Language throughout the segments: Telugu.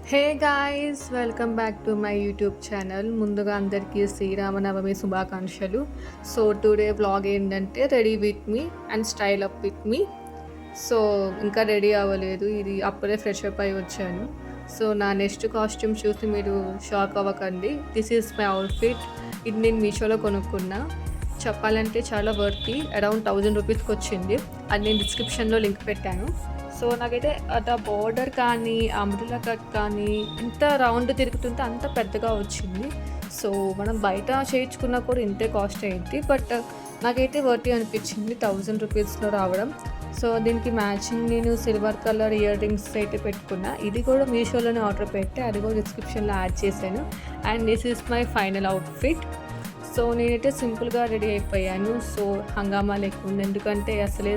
Hey guys, welcome back to my YouTube channel. ముందుగా అందరికీ శ్రీరామనవమి శుభాకాంక్షలు. సో టుడే వ్లాగ్ ఏంటంటే ready with me and style up with me. So ఇంకా రెడీ అవ్వలేదు, ఇది అప్పుడే ఫ్రెష్ అప్ అయి వచ్చాను. సో నా నెక్స్ట్ కాస్ట్యూమ్ చూసి మీరు షాక్ అవ్వకండి. This is my outfit. ఇది నేను మీషోలో కొనుక్కున్నా. చెప్పాలంటే చాలా వర్తి, అరౌండ్ 1000 రూపీస్కి వచ్చింది. అది నేను డిస్క్రిప్షన్లో లింక్ పెట్టాను. సో నాకైతే ఆ బార్డర్ కానీ అంబ్రెల్లా కట్ కానీ ఎంత రౌండ్ తిరుగుతుంటే అంత పెద్దగా వచ్చింది. సో మనం బయట చేయించుకున్నా కూడా ఇంతే కాస్ట్ అయింది, బట్ నాకైతే వర్తి అనిపించింది 1000 రూపీస్లో రావడం. సో దీనికి మ్యాచింగ్ నేను సిల్వర్ కలర్ ఇయర్ రింగ్స్ అయితే పెట్టుకున్నా. ఇది కూడా మీషోలోనే ఆర్డర్ పెట్టి అది కూడా డిస్క్రిప్షన్లో యాడ్ చేశాను. And this is my final outfit. So నేనైతే సింపుల్గా రెడీ అయిపోయాను. సో హంగామా లేకుండా, ఎందుకంటే అసలే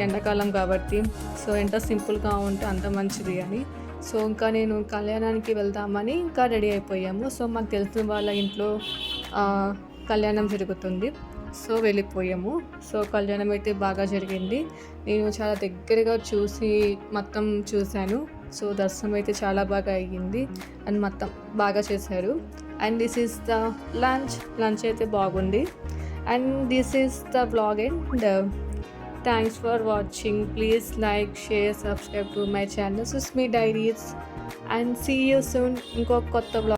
ఎండాకాలం కాబట్టి సో ఎంత సింపుల్గా ఉంటే అంత మంచిది అని. సో ఇంకా నేను కళ్యాణానికి వెళ్దామని ఇంకా రెడీ అయిపోయాము. సో మాకు తెలిసిన వాళ్ళ ఇంట్లో కళ్యాణం జరుగుతుంది. సో వెళ్ళిపోయాము. సో కళ్యాణం అయితే బాగా జరిగింది. నేను చాలా దగ్గరగా చూసి మొత్తం చూశాను. సో దర్శనం అయితే చాలా బాగా అయ్యింది అండ్ మొత్తం బాగా చేశారు. And this is the lunch అయితే బాగుంది. And this is the blog and thanks for watching. Please like, share, subscribe to my channel Susmi diaries and see you soon ఇంకొక కొత్త బ్లాగ్.